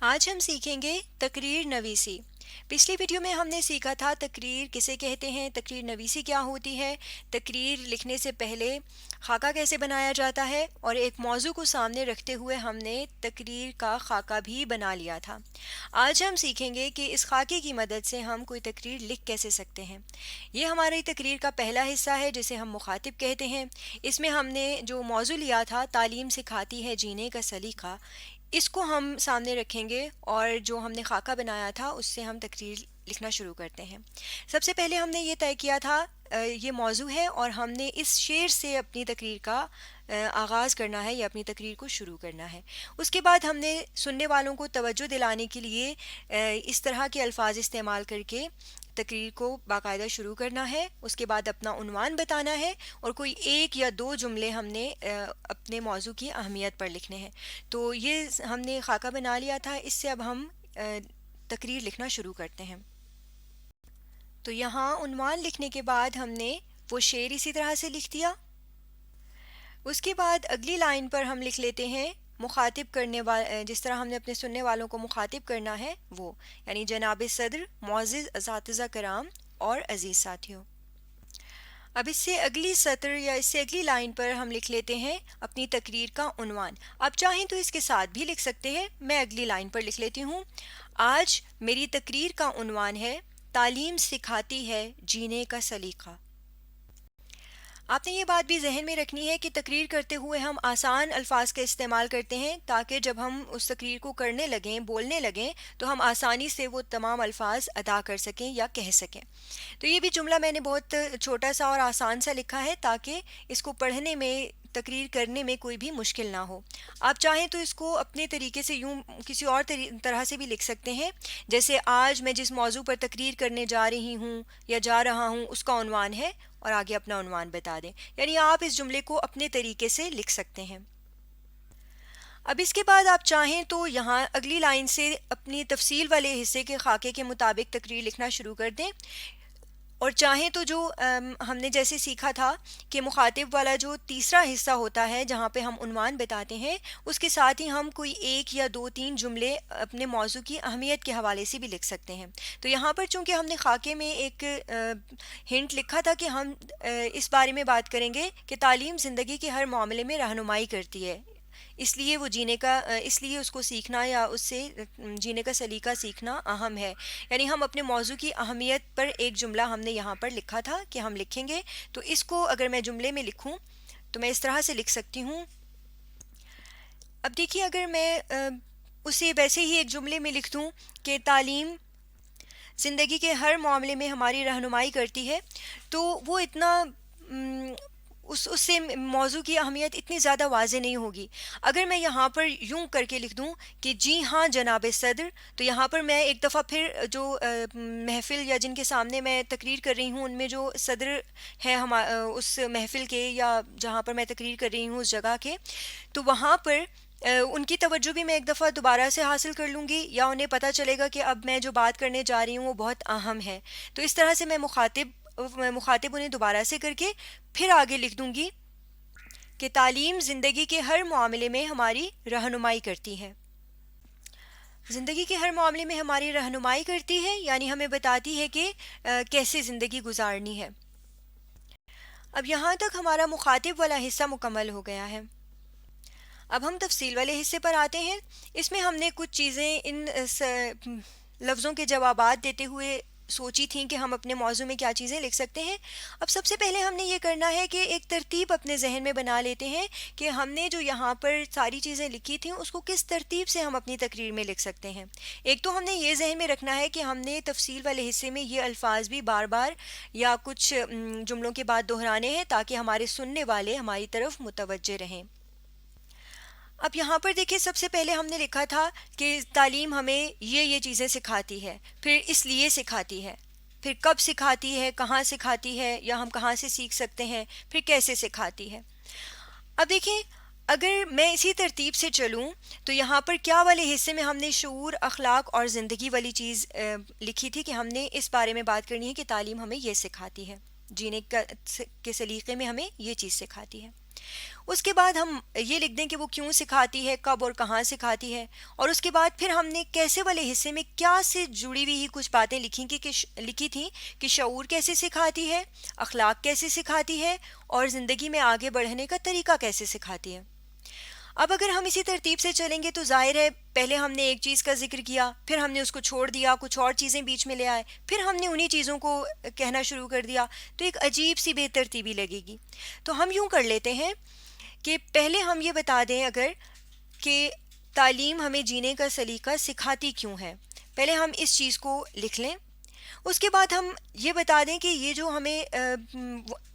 آج ہم سیکھیں گے تقریر نویسی۔ پچھلی ویڈیو میں ہم نے سیکھا تھا تقریر کسے کہتے ہیں، تقریر نویسی کیا ہوتی ہے، تقریر لکھنے سے پہلے خاکہ کیسے بنایا جاتا ہے، اور ایک موضوع کو سامنے رکھتے ہوئے ہم نے تقریر کا خاکہ بھی بنا لیا تھا۔ آج ہم سیکھیں گے کہ اس خاکے کی مدد سے ہم کوئی تقریر لکھ کیسے سکتے ہیں۔ یہ ہماری تقریر کا پہلا حصہ ہے جسے ہم مخاطب کہتے ہیں۔ اس میں ہم نے جو موضوع لیا تھا تعلیم سکھاتی ہے جینے کا سلیقہ، اس کو ہم سامنے رکھیں گے اور جو ہم نے خاکہ بنایا تھا اس سے ہم تقریر لکھنا شروع کرتے ہیں۔ سب سے پہلے ہم نے یہ طے کیا تھا یہ موضوع ہے اور ہم نے اس شعر سے اپنی تقریر کا آغاز کرنا ہے یا اپنی تقریر کو شروع کرنا ہے۔ اس کے بعد ہم نے سننے والوں کو توجہ دلانے کے لیے اس طرح کے الفاظ استعمال کر کے تقریر کو باقاعدہ شروع کرنا ہے۔ اس کے بعد اپنا عنوان بتانا ہے اور کوئی ایک یا دو جملے ہم نے اپنے موضوع کی اہمیت پر لکھنے ہیں۔ تو یہ ہم نے خاکہ بنا لیا تھا، اس سے اب ہم تقریر لکھنا شروع کرتے ہیں۔ تو یہاں عنوان لکھنے کے بعد ہم نے وہ شعر اسی طرح سے لکھ دیا۔ اس کے بعد اگلی لائن پر ہم لکھ لیتے ہیں مخاطب کرنے جس طرح ہم نے اپنے سننے والوں کو مخاطب کرنا ہے وہ، یعنی جناب صدر، معزز اساتذہ کرام اور عزیز ساتھیوں۔ اب اس سے اگلی سطر یا اس سے اگلی لائن پر ہم لکھ لیتے ہیں اپنی تقریر کا عنوان۔ آپ چاہیں تو اس کے ساتھ بھی لکھ سکتے ہیں، میں اگلی لائن پر لکھ لیتی ہوں۔ آج میری تقریر کا عنوان ہے تعلیم سکھاتی ہے جینے کا سلیقہ۔ آپ نے یہ بات بھی ذہن میں رکھنی ہے کہ تقریر کرتے ہوئے ہم آسان الفاظ کا استعمال کرتے ہیں تاکہ جب ہم اس تقریر کو کرنے لگیں، بولنے لگیں، تو ہم آسانی سے وہ تمام الفاظ ادا کر سکیں یا کہہ سکیں۔ تو یہ بھی جملہ میں نے بہت چھوٹا سا اور آسان سا لکھا ہے تاکہ اس کو پڑھنے میں، تقریر کرنے میں کوئی بھی مشکل نہ ہو۔ آپ چاہیں تو اس کو اپنے طریقے سے یوں کسی اور طرح سے بھی لکھ سکتے ہیں، جیسے آج میں جس موضوع پر تقریر کرنے جا رہی ہوں یا جا رہا ہوں اس کا عنوان ہے، اور آگے اپنا عنوان بتا دیں۔ یعنی آپ اس جملے کو اپنے طریقے سے لکھ سکتے ہیں۔ اب اس کے بعد آپ چاہیں تو یہاں اگلی لائن سے اپنی تفصیل والے حصے کے خاکے کے مطابق تقریر لکھنا شروع کر دیں، اور چاہیں تو جو ہم نے جیسے سیکھا تھا کہ مخاطب والا جو تیسرا حصہ ہوتا ہے جہاں پہ ہم عنوان بتاتے ہیں، اس کے ساتھ ہی ہم کوئی ایک یا دو تین جملے اپنے موضوع کی اہمیت کے حوالے سے بھی لکھ سکتے ہیں۔ تو یہاں پر چونکہ ہم نے خاکے میں ایک ہنٹ لکھا تھا کہ ہم اس بارے میں بات کریں گے کہ تعلیم زندگی کے ہر معاملے میں رہنمائی کرتی ہے، اس لیے اس لیے اس کو سیکھنا یا اس سے جینے کا سلیقہ سیکھنا اہم ہے۔ یعنی ہم اپنے موضوع کی اہمیت پر ایک جملہ ہم نے یہاں پر لکھا تھا کہ ہم لکھیں گے، تو اس کو اگر میں جملے میں لکھوں تو میں اس طرح سے لکھ سکتی ہوں۔ اب دیکھیے اگر میں اسے ویسے ہی ایک جملے میں لکھ دوں کہ تعلیم زندگی کے ہر معاملے میں ہماری رہنمائی کرتی ہے، تو وہ اتنا اس سے موضوع کی اہمیت اتنی زیادہ واضح نہیں ہوگی۔ اگر میں یہاں پر یوں کر کے لکھ دوں کہ جی ہاں جناب صدر، تو یہاں پر میں ایک دفعہ پھر جو محفل یا جن کے سامنے میں تقریر کر رہی ہوں ان میں جو صدر ہے اس محفل کے یا جہاں پر میں تقریر کر رہی ہوں اس جگہ کے، تو وہاں پر ان کی توجہ بھی میں ایک دفعہ دوبارہ سے حاصل کر لوں گی، یا انہیں پتہ چلے گا کہ اب میں جو بات کرنے جا رہی ہوں وہ بہت اہم ہے۔ تو اس طرح سے میں مخاطب انہیں دوبارہ سے کر کے پھر آگے لکھ دوں گی کہ تعلیم زندگی کے ہر معاملے میں ہماری رہنمائی کرتی ہے۔ زندگی کے ہر معاملے میں ہماری رہنمائی کرتی ہے یعنی ہمیں بتاتی ہے کہ کیسے زندگی گزارنی ہے۔ اب یہاں تک ہمارا مخاطب والا حصہ مکمل ہو گیا ہے۔ اب ہم تفصیل والے حصے پر آتے ہیں۔ اس میں ہم نے کچھ چیزیں ان لفظوں کے جوابات دیتے ہوئے سوچی تھیں کہ ہم اپنے موضوع میں کیا چیزیں لکھ سکتے ہیں۔ اب سب سے پہلے ہم نے یہ کرنا ہے کہ ایک ترتیب اپنے ذہن میں بنا لیتے ہیں کہ ہم نے جو یہاں پر ساری چیزیں لکھی تھیں اس کو کس ترتیب سے ہم اپنی تقریر میں لکھ سکتے ہیں۔ ایک تو ہم نے یہ ذہن میں رکھنا ہے کہ ہم نے تفصیل والے حصے میں یہ الفاظ بھی بار بار یا کچھ جملوں کے بعد دہرانے ہیں تاکہ ہمارے سننے والے ہماری طرف متوجہ رہیں۔ اب یہاں پر دیکھیں سب سے پہلے ہم نے لکھا تھا کہ تعلیم ہمیں یہ چیزیں سکھاتی ہے، پھر اس لیے سکھاتی ہے، پھر کب سکھاتی ہے، کہاں سکھاتی ہے یا ہم کہاں سے سیکھ سکتے ہیں، پھر کیسے سکھاتی ہے۔ اب دیکھیں اگر میں اسی ترتیب سے چلوں تو یہاں پر کیا والے حصے میں ہم نے شعور، اخلاق اور زندگی والی چیز لکھی تھی کہ ہم نے اس بارے میں بات کرنی ہے کہ تعلیم ہمیں یہ سکھاتی ہے۔ جینے کے سلیقے میں ہمیں یہ چیز سکھاتی ہے. اس کے بعد ہم یہ لکھ دیں کہ وہ کیوں سکھاتی ہے, کب اور کہاں سکھاتی ہے, اور اس کے بعد پھر ہم نے کیسے والے حصے میں کیا سے جڑی ہوئی ہی کچھ باتیں لکھی تھیں کہ شعور کیسے سکھاتی ہے, اخلاق کیسے سکھاتی ہے, اور زندگی میں آگے بڑھنے کا طریقہ کیسے سکھاتی ہے. اب اگر ہم اسی ترتیب سے چلیں گے تو ظاہر ہے پہلے ہم نے ایک چیز کا ذکر کیا, پھر ہم نے اس کو چھوڑ دیا, کچھ اور چیزیں بیچ میں لے آئے, پھر ہم نے انہی چیزوں کو کہنا شروع کر دیا, تو ایک عجیب سی بے ترتیبی لگے گی. تو ہم یوں کر لیتے ہیں کہ پہلے ہم یہ بتا دیں اگر کہ تعلیم ہمیں جینے کا سلیقہ سکھاتی کیوں ہے, پہلے ہم اس چیز کو لکھ لیں. اس کے بعد ہم یہ بتا دیں کہ یہ جو ہمیں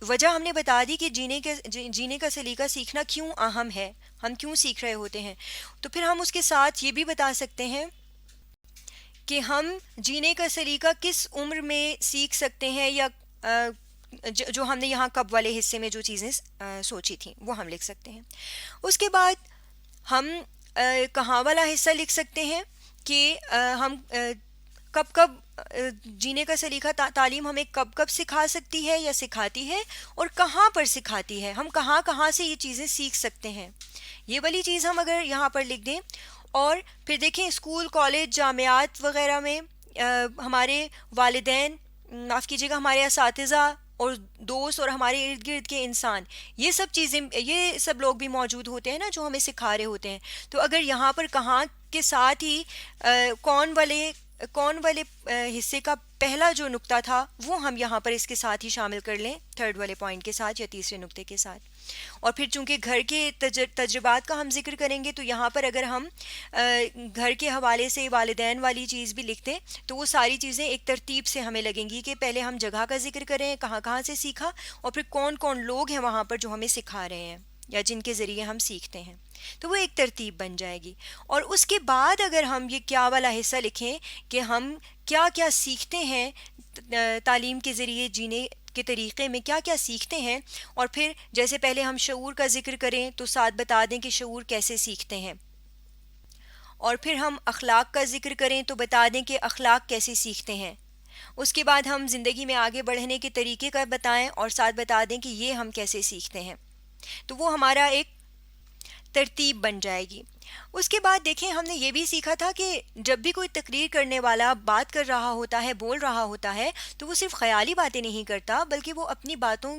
وجہ ہم نے بتا دی کہ جینے کا سلیقہ سیکھنا کیوں اہم ہے, ہم کیوں سیکھ رہے ہوتے ہیں, تو پھر ہم اس کے ساتھ یہ بھی بتا سکتے ہیں کہ ہم جینے کا سلیقہ کس عمر میں سیکھ سکتے ہیں, یا جو ہم نے یہاں کب والے حصے میں جو چیزیں سوچی تھیں وہ ہم لکھ سکتے ہیں. اس کے بعد ہم کہاں والا حصہ لکھ سکتے ہیں کہ ہم کب جینے کا سلیقہ تعلیم ہمیں کب سکھا سکتی ہے یا سکھاتی ہے, اور کہاں پر سکھاتی ہے, ہم کہاں سے یہ چیزیں سیکھ سکتے ہیں. یہ والی چیز ہم اگر یہاں پر لکھ دیں, اور پھر دیکھیں اسکول, کالج, جامعات وغیرہ میں ہمارے والدین, معاف کیجیے گا, ہمارے اساتذہ اور دوست اور ہمارے ارد گرد کے انسان, یہ سب چیزیں, یہ سب لوگ بھی موجود ہوتے ہیں نا جو ہمیں سکھا رہے ہوتے ہیں. تو اگر یہاں پر کہاں کے ساتھ ہی کون والے حصے کا پہلا جو نقطہ تھا وہ ہم یہاں پر اس کے ساتھ ہی شامل کر لیں, تھرڈ والے پوائنٹ کے ساتھ یا تیسرے نقطے کے ساتھ. اور پھر چونکہ گھر کے تجربات کا ہم ذکر کریں گے تو یہاں پر اگر ہم گھر کے حوالے سے والدین والی چیز بھی لکھتے تو وہ ساری چیزیں ایک ترتیب سے ہمیں لگیں گی کہ پہلے ہم جگہ کا ذکر کریں, کہاں سے سیکھا, اور پھر کون کون لوگ ہیں وہاں پر جو ہمیں سکھا رہے ہیں یا جن کے ذریعے ہم سیکھتے ہیں, تو وہ ایک ترتیب بن جائے گی. اور اس کے بعد اگر ہم یہ کیا والا حصہ لکھیں کہ ہم کیا کیا سیکھتے ہیں تعلیم کے ذریعے, جینے کے طریقے میں کیا کیا سیکھتے ہیں, اور پھر جیسے پہلے ہم شعور کا ذکر کریں تو ساتھ بتا دیں کہ شعور کیسے سیکھتے ہیں, اور پھر ہم اخلاق کا ذکر کریں تو بتا دیں کہ اخلاق کیسے سیکھتے ہیں. اس کے بعد ہم زندگی میں آگے بڑھنے کے طریقے کا بتائیں اور ساتھ بتا دیں کہ یہ ہم کیسے سیکھتے ہیں. تو وہ ہمارا ایک ترتیب بن جائے گی. اس کے بعد دیکھیں ہم نے یہ بھی سیکھا تھا کہ جب بھی کوئی تقریر کرنے والا بات کر رہا ہوتا ہے, بول رہا ہوتا ہے, تو وہ صرف خیالی باتیں نہیں کرتا بلکہ وہ اپنی باتوں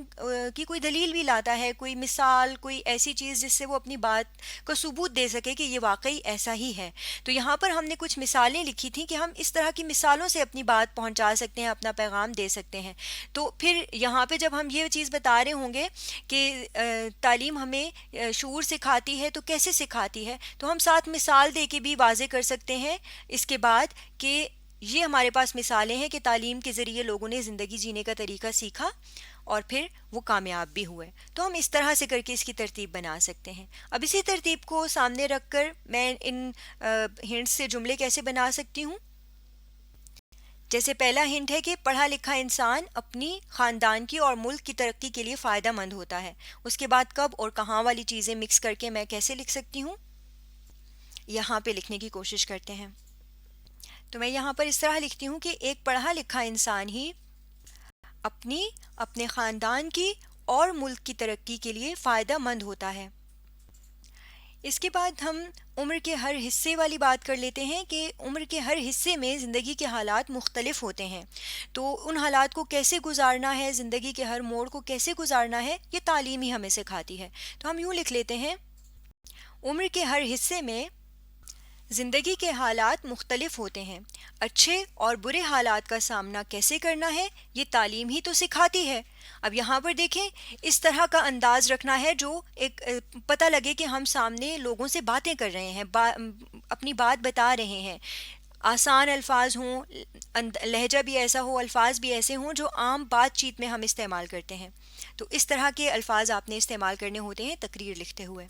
کی کوئی دلیل بھی لاتا ہے, کوئی مثال, کوئی ایسی چیز جس سے وہ اپنی بات کو ثبوت دے سکے کہ یہ واقعی ایسا ہی ہے. تو یہاں پر ہم نے کچھ مثالیں لکھی تھیں کہ ہم اس طرح کی مثالوں سے اپنی بات پہنچا سکتے ہیں, اپنا پیغام دے سکتے ہیں. تو پھر یہاں پہ جب ہم یہ چیز بتا رہے ہوں گے کہ تعلیم ہمیں شعور سکھاتی ہے تو کیسے سکھاتی ہے, تو ہم ساتھ مثال دے کے بھی واضح کر سکتے ہیں اس کے بعد کہ یہ ہمارے پاس مثالیں ہیں کہ تعلیم کے ذریعے لوگوں نے زندگی جینے کا طریقہ سیکھا اور پھر وہ کامیاب بھی ہوئے. تو ہم اس طرح سے کر کے اس کی ترتیب بنا سکتے ہیں. اب اسی ترتیب کو سامنے رکھ کر میں ان ہنٹس سے جملے کیسے بنا سکتی ہوں. جیسے پہلا ہنٹ ہے کہ پڑھا لکھا انسان اپنی خاندان کی اور ملک کی ترقی کے لیے فائدہ مند ہوتا ہے. اس کے بعد کب اور کہاں والی چیزیں مکس کر کے میں کیسے لکھ سکتی ہوں, یہاں پہ لکھنے کی کوشش کرتے ہیں. تو میں یہاں پر اس طرح لکھتی ہوں کہ ایک پڑھا لکھا انسان ہی اپنے خاندان کی اور ملک کی ترقی کے لیے فائدہ مند ہوتا ہے. اس کے بعد ہم عمر کے ہر حصے والی بات کر لیتے ہیں کہ عمر کے ہر حصے میں زندگی کے حالات مختلف ہوتے ہیں, تو ان حالات کو کیسے گزارنا ہے, زندگی کے ہر موڑ کو کیسے گزارنا ہے, یہ تعلیم ہی ہمیں سکھاتی ہے. تو ہم یوں لکھ لیتے ہیں, عمر کے ہر حصے میں زندگی کے حالات مختلف ہوتے ہیں, اچھے اور برے حالات کا سامنا کیسے کرنا ہے یہ تعلیم ہی تو سکھاتی ہے. اب یہاں پر دیکھیں اس طرح کا انداز رکھنا ہے جو ایک پتہ لگے کہ ہم سامنے لوگوں سے باتیں کر رہے ہیں, اپنی بات بتا رہے ہیں. آسان الفاظ ہوں, لہجہ بھی ایسا ہو, الفاظ بھی ایسے ہوں جو عام بات چیت میں ہم استعمال کرتے ہیں. تو اس طرح کے الفاظ آپ نے استعمال کرنے ہوتے ہیں تقریر لکھتے ہوئے.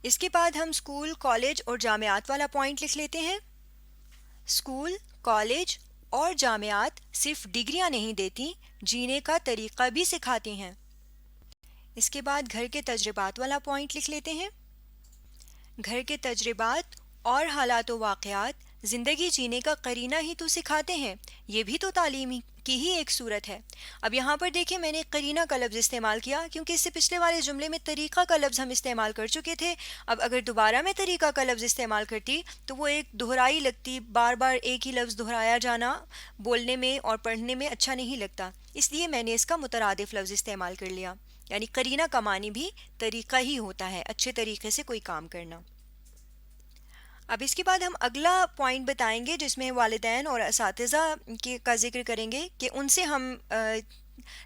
اس کے بعد ہم اسکول, کالج اور جامعات والا پوائنٹ لکھ لیتے ہیں. اسکول, کالج اور جامعات صرف ڈگریاں نہیں دیتی, جینے کا طریقہ بھی سکھاتی ہیں. اس کے بعد گھر کے تجربات والا پوائنٹ لکھ لیتے ہیں. گھر کے تجربات اور حالات و واقعات زندگی جینے کا قرینہ ہی تو سکھاتے ہیں, یہ بھی تو کی ہی ایک صورت ہے۔ اب یہاں پر دیکھیں میں نے قرینہ کا لفظ استعمال کیا کیونکہ اس سے پچھلے والے جملے میں طریقہ کا لفظ ہم استعمال کر چکے تھے۔ اب اگر دوبارہ میں طریقہ کا لفظ استعمال کرتی تو وہ ایک دہرائی لگتی، بار بار ایک ہی لفظ دہرایا جانا بولنے میں اور پڑھنے میں اچھا نہیں لگتا، اس لیے میں نے اس کا مترادف لفظ استعمال کر لیا، یعنی قرینہ کا معنی بھی طریقہ ہی ہوتا ہے، اچھے طریقے سے کوئی کام کرنا۔ اب اس کے بعد ہم اگلا پوائنٹ بتائیں گے جس میں والدین اور اساتذہ کا ذکر کریں گے کہ ان سے ہم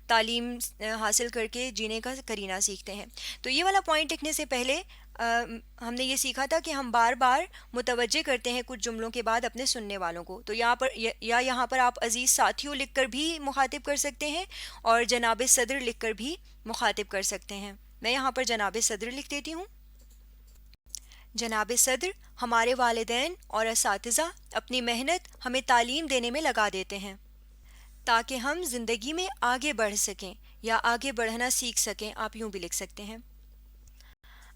تعلیم حاصل کر کے جینے کا قرینہ سیکھتے ہیں۔ تو یہ والا پوائنٹ لکھنے سے پہلے ہم نے یہ سیکھا تھا کہ ہم بار بار متوجہ کرتے ہیں کچھ جملوں کے بعد اپنے سننے والوں کو، تو یہاں پر آپ عزیز ساتھیوں لکھ کر بھی مخاطب کر سکتے ہیں اور جناب صدر لکھ کر بھی مخاطب کر سکتے ہیں۔ میں یہاں پر جناب صدر لکھ دیتی ہوں۔ جناب صدر، ہمارے والدین اور اساتذہ اپنی محنت ہمیں تعلیم دینے میں لگا دیتے ہیں تاکہ ہم زندگی میں آگے بڑھ سکیں یا آگے بڑھنا سیکھ سکیں، آپ یوں بھی لکھ سکتے ہیں۔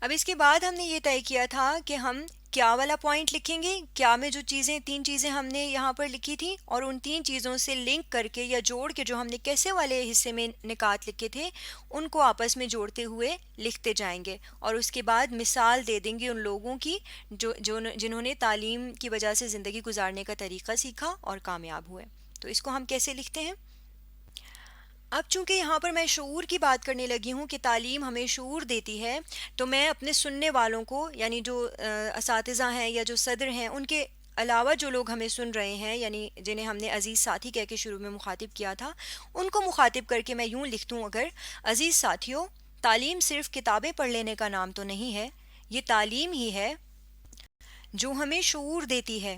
اب اس کے بعد ہم نے یہ طے کیا تھا کہ ہم کیا والا پوائنٹ لکھیں گے، کیا میں جو تین چیزیں ہم نے یہاں پر لکھی تھیں اور ان 3 چیزوں سے لنک کر کے یا جوڑ کے جو ہم نے کیسے والے حصے میں نکات لکھے تھے ان کو آپس میں جوڑتے ہوئے لکھتے جائیں گے، اور اس کے بعد مثال دے دیں گے ان لوگوں کی جنہوں نے تعلیم کی وجہ سے زندگی گزارنے کا طریقہ سیکھا اور کامیاب ہوئے۔ تو اس کو ہم کیسے لکھتے ہیں؟ اب چونکہ یہاں پر میں شعور کی بات کرنے لگی ہوں کہ تعلیم ہمیں شعور دیتی ہے، تو میں اپنے سننے والوں کو، یعنی جو اساتذہ ہیں یا جو صدر ہیں، ان کے علاوہ جو لوگ ہمیں سن رہے ہیں، یعنی جنہیں ہم نے عزیز ساتھی کہہ کے شروع میں مخاطب کیا تھا، ان کو مخاطب کر کے میں یوں لکھ دوں اگر: عزیز ساتھیوں، تعلیم صرف کتابیں پڑھ لینے کا نام تو نہیں ہے، یہ تعلیم ہی ہے جو ہمیں شعور دیتی ہے۔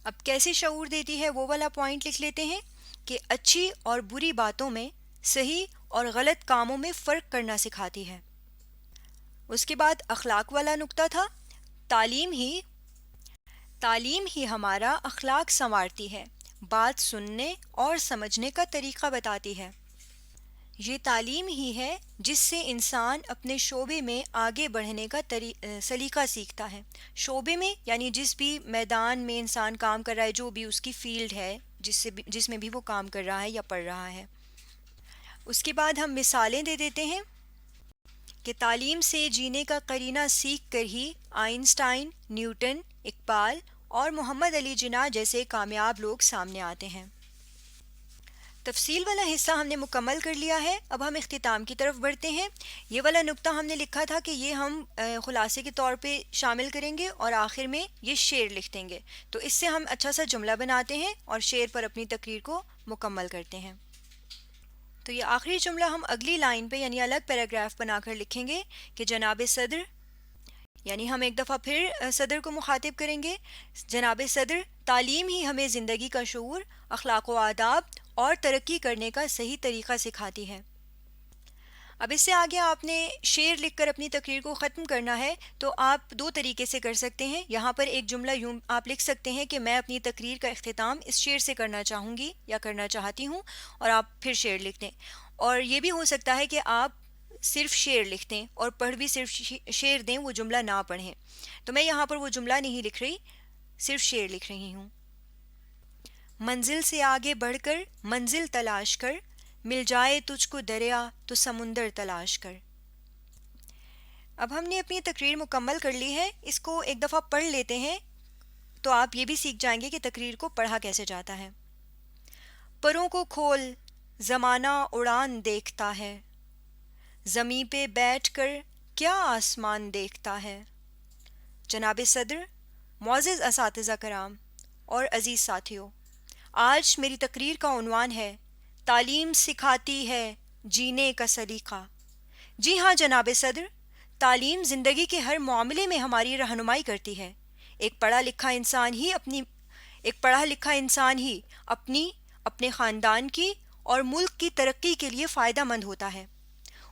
اب کیسے شعور دیتی ہے وہ والا پوائنٹ لکھ لیتے ہیں کہ اچھی اور بری باتوں میں، صحیح اور غلط کاموں میں فرق کرنا سکھاتی ہے۔ اس کے بعد اخلاق والا نقطہ تھا، تعلیم ہی ہمارا اخلاق سنوارتی ہے، بات سننے اور سمجھنے کا طریقہ بتاتی ہے۔ یہ تعلیم ہی ہے جس سے انسان اپنے شعبے میں آگے بڑھنے کا سلیقہ سیکھتا ہے۔ شعبے میں یعنی جس بھی میدان میں انسان کام کر رہا ہے، جو بھی اس کی فیلڈ ہے، جس میں بھی وہ کام کر رہا ہے یا پڑھ رہا ہے۔ اس کے بعد ہم مثالیں دے دیتے ہیں کہ تعلیم سے جینے کا قرینہ سیکھ کر ہی آئنسٹائن، نیوٹن، اقبال اور محمد علی جناح جیسے کامیاب لوگ سامنے آتے ہیں۔ تفصیل والا حصہ ہم نے مکمل کر لیا ہے، اب ہم اختتام کی طرف بڑھتے ہیں۔ یہ والا نقطہ ہم نے لکھا تھا کہ یہ ہم خلاصے کے طور پہ شامل کریں گے اور آخر میں یہ شعر لکھ دیں گے، تو اس سے ہم اچھا سا جملہ بناتے ہیں اور شعر پر اپنی تقریر کو مکمل کرتے ہیں۔ تو یہ آخری جملہ ہم اگلی لائن پہ یعنی الگ پیراگراف بنا کر لکھیں گے کہ جناب صدر، یعنی ہم ایک دفعہ پھر صدر کو مخاطب کریں گے: جناب صدر، تعلیم ہی ہمیں زندگی کا شعور، اخلاق و آداب اور ترقی کرنے کا صحیح طریقہ سکھاتی ہے۔ اب اس سے آگے آپ نے شعر لکھ کر اپنی تقریر کو ختم کرنا ہے، تو آپ 2 طریقے سے کر سکتے ہیں۔ یہاں پر ایک جملہ یوں آپ لکھ سکتے ہیں کہ میں اپنی تقریر کا اختتام اس شعر سے کرنا چاہوں گی یا کرنا چاہتی ہوں، اور آپ پھر شعر لکھ دیں۔ اور یہ بھی ہو سکتا ہے کہ آپ صرف شعر لکھ دیں اور پڑھ بھی صرف شعر دیں، وہ جملہ نہ پڑھیں۔ تو میں یہاں پر وہ جملہ نہیں لکھ رہی، صرف شعر لکھ رہی ہوں۔ منزل سے آگے بڑھ کر منزل تلاش کر، مل جائے تجھ کو دریا تو سمندر تلاش کر۔ اب ہم نے اپنی تقریر مکمل کر لی ہے، اس کو ایک دفعہ پڑھ لیتے ہیں تو آپ یہ بھی سیکھ جائیں گے کہ تقریر کو پڑھا کیسے جاتا ہے۔ پروں کو کھول، زمانہ اڑان دیکھتا ہے، زمیں پہ بیٹھ کر کیا آسمان دیکھتا ہے۔ جناب صدر، معزز اساتذہ کرام اور عزیز ساتھیوں، آج میری تقریر کا عنوان ہے: تعلیم سکھاتی ہے جینے کا سلیقہ۔ جی ہاں جناب صدر، تعلیم زندگی کے ہر معاملے میں ہماری رہنمائی کرتی ہے۔ ایک پڑھا لکھا انسان ہی اپنی، اپنے خاندان کی اور ملک کی ترقی کے لیے فائدہ مند ہوتا ہے۔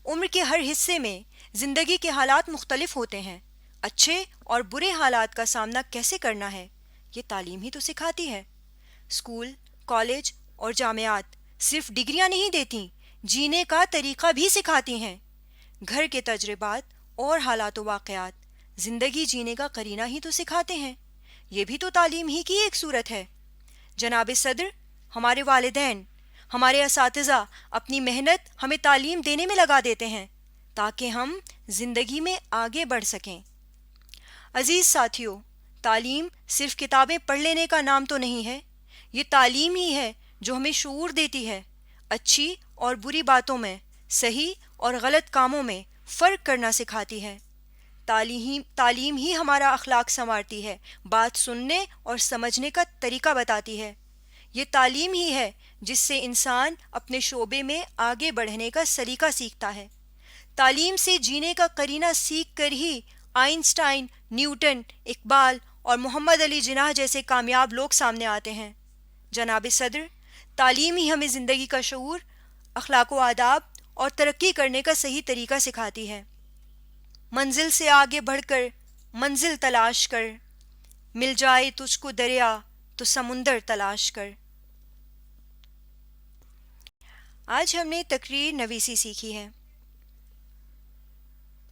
عمر کے ہر حصے میں زندگی کے حالات مختلف ہوتے ہیں، اچھے اور برے حالات کا سامنا کیسے کرنا ہے یہ تعلیم ہی تو سکھاتی ہے۔ اسکول، کالج اور جامعات صرف ڈگریاں نہیں دیتی، جینے کا طریقہ بھی سکھاتی ہیں۔ گھر کے تجربات اور حالات و واقعات زندگی جینے کا قرینہ ہی تو سکھاتے ہیں، یہ بھی تو تعلیم ہی کی ایک صورت ہے۔ جناب صدر، ہمارے والدین، ہمارے اساتذہ اپنی محنت ہمیں تعلیم دینے میں لگا دیتے ہیں تاکہ ہم زندگی میں آگے بڑھ سکیں۔ عزیز ساتھیوں، تعلیم صرف کتابیں پڑھ لینے کا نام تو نہیں ہے، یہ تعلیم ہی ہے جو ہمیں شعور دیتی ہے، اچھی اور بری باتوں میں، صحیح اور غلط کاموں میں فرق کرنا سکھاتی ہے۔ تعلیم ہی ہمارا اخلاق سنوارتی ہے، بات سننے اور سمجھنے کا طریقہ بتاتی ہے۔ یہ تعلیم ہی ہے جس سے انسان اپنے شعبے میں آگے بڑھنے کا سلیقہ سیکھتا ہے۔ تعلیم سے جینے کا قرینہ سیکھ کر ہی آئنسٹائن، نیوٹن، اقبال اور محمد علی جناح جیسے کامیاب لوگ سامنے آتے ہیں۔ جناب صدر، تعلیم ہی ہمیں زندگی کا شعور، اخلاق و آداب اور ترقی کرنے کا صحیح طریقہ سکھاتی ہے۔ منزل سے آگے بڑھ کر منزل تلاش کر، مل جائے تجھ کو دریا تو سمندر تلاش کر۔ آج ہم نے تقریر نویسی سیکھی ہے۔